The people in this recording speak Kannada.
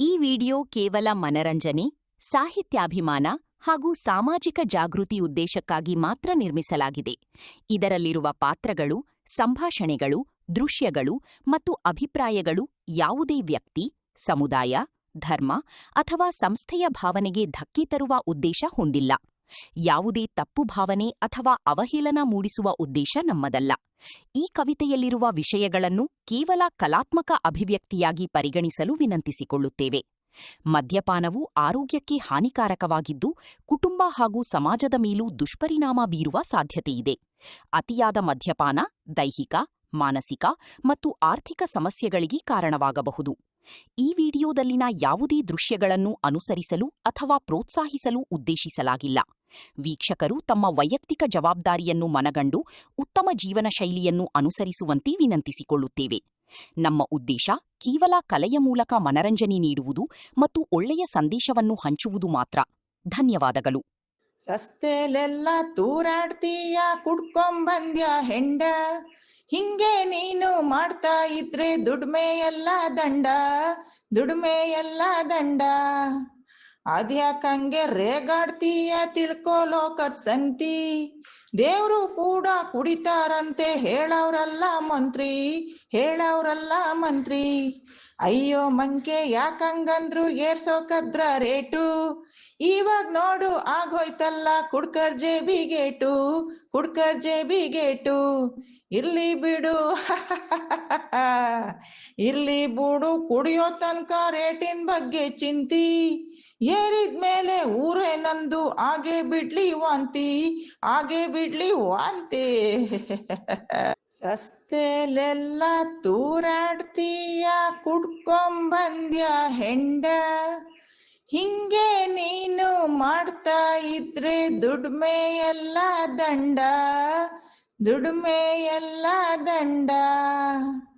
ಈ ವಿಡಿಯೋ ಕೇವಲ ಮನರಂಜನೆ, ಸಾಹಿತ್ಯಾಭಿಮಾನ ಹಾಗೂ ಸಾಮಾಜಿಕ ಜಾಗೃತಿ ಉದ್ದೇಶಕ್ಕಾಗಿ ಮಾತ್ರ ನಿರ್ಮಿಸಲಾಗಿದೆ. ಇದರಲ್ಲಿರುವ ಪಾತ್ರಗಳು, ಸಂಭಾಷಣೆಗಳು, ದೃಶ್ಯಗಳು ಮತ್ತು ಅಭಿಪ್ರಾಯಗಳು ಯಾವುದೇ ವ್ಯಕ್ತಿ, ಸಮುದಾಯ, ಧರ್ಮ ಅಥವಾ ಸಂಸ್ಥೆಯ ಭಾವನೆಗೆ ಧಕ್ಕೆ ತರುವ ಉದ್ದೇಶ ಹೊಂದಿಲ್ಲ. ಯಾವುದೇ ತಪ್ಪು ಭಾವನೆ ಅಥವಾ ಅವಹೇಳನ ಮೂಡಿಸುವ ಉದ್ದೇಶ ನಮ್ಮದಲ್ಲ. ಈ ಕವಿತೆಯಲ್ಲಿರುವ ವಿಷಯಗಳನ್ನು ಕೇವಲ ಕಲಾತ್ಮಕ ಅಭಿವ್ಯಕ್ತಿಯಾಗಿ ಪರಿಗಣಿಸಲು ವಿನಂತಿಸಿಕೊಳ್ಳುತ್ತೇವೆ. ಮದ್ಯಪಾನವು ಆರೋಗ್ಯಕ್ಕೆ ಹಾನಿಕಾರಕವಾಗಿದ್ದು, ಕುಟುಂಬ ಹಾಗೂ ಸಮಾಜದ ಮೇಲೂ ದುಷ್ಪರಿಣಾಮ ಬೀರುವ ಸಾಧ್ಯತೆಯಿದೆ. ಅತಿಯಾದ ಮದ್ಯಪಾನ ದೈಹಿಕ, ಮಾನಸಿಕ ಮತ್ತು ಆರ್ಥಿಕ ಸಮಸ್ಯೆಗಳಿಗೆ ಕಾರಣವಾಗಬಹುದು. ಈ ವಿಡಿಯೋದಲ್ಲಿನ ಯಾವುದೇ ದೃಶ್ಯಗಳನ್ನು ಅನುಸರಿಸಲು ಅಥವಾ ಪ್ರೋತ್ಸಾಹಿಸಲು ಉದ್ದೇಶಿಸಲಾಗಿಲ್ಲ. ವೀಕ್ಷಕರು ತಮ್ಮ ವೈಯಕ್ತಿಕ ಜವಾಬ್ದಾರಿಯನ್ನು ಮನಗಂಡು ಉತ್ತಮ ಜೀವನ ಶೈಲಿಯನ್ನು ಅನುಸರಿಸುವಂತೆ ವಿನಂತಿಸಿಕೊಳ್ಳುತ್ತೇವೆ. ನಮ್ಮ ಉದ್ದೇಶ ಕೇವಲ ಕಲೆಯ ಮೂಲಕ ಮನರಂಜನೆ ನೀಡುವುದು ಮತ್ತು ಒಳ್ಳೆಯ ಸಂದೇಶವನ್ನು ಹಂಚುವುದು ಮಾತ್ರ. ಧನ್ಯವಾದಗಳು. ರಸ್ತೆಲೆಲ್ಲ ತೂರಾಡ್ತೀಯ, ಕುಡ್ಕೊಂಬಂದ್ಯ ಹೆಂಡ, ಹಿಂಗೆ ನೀನು ಮಾಡ್ತಾ ಇದ್ರೆ ದುಡ್ಮೆ ಎಲ್ಲ ದಂಡ, ದುಡ್ಮೆ ಎಲ್ಲ ದಂಡ. ಅದ್ಯಾಕಂಗೆ ರೇಗಾಡ್ತೀಯ, ತಿಳ್ಕೋ ಲೋಕದ್ ಸಂತಿ, ದೇವ್ರು ಕೂಡ ಕುಡಿತಾರಂತೆ ಹೇಳವ್ರಲ್ಲ ಮಂತ್ರಿ, ಹೇಳವ್ರಲ್ಲ ಮಂತ್ರಿ. ಅಯ್ಯೋ ಮಂಕೆ ಯಾಕಂಗಂದ್ರು ಏರ್ಸೋಕದ್ರ ರೇಟು, ಇವಾಗ ನೋಡು ಆಗೋಯ್ತಲ್ಲ ಕುಡ್ಕರ್ ಜೇಬಿಗೇಟು, ಕುಡ್ಕರ್ ಜೇಬಿಗೇಟು. ಇರ್ಲಿ ಬಿಡು ಇರ್ಲಿ ಬಿಡು, ಕುಡಿಯೋ ತನಕ ರೇಟಿನ ಬಗ್ಗೆ ಚಿಂತಿ, ಏರಿದ್ಮೇಲೆ ಊರೇ ನಂದು ಆಗೇ ಬಿಡ್ಲಿ ವಾಂತಿ, ಆಗೇ ಬಿಡ್ಲಿ ವಾಂತಿ. ರಸ್ತೆಲೆಲ್ಲ ತೂರಾಡ್ತೀಯ, ಕುಡ್ಕೊಂಬಂದ್ಯ ಹೆಂಡ, ಹಿಂಗೆ ನೀನು ಮಾಡ್ತಾ ಇದ್ರೆ ದುಡ್ಮೆ ಎಲ್ಲ ದಂಡ, ದುಡ್ಮೆ ಎಲ್ಲ ದಂಡ.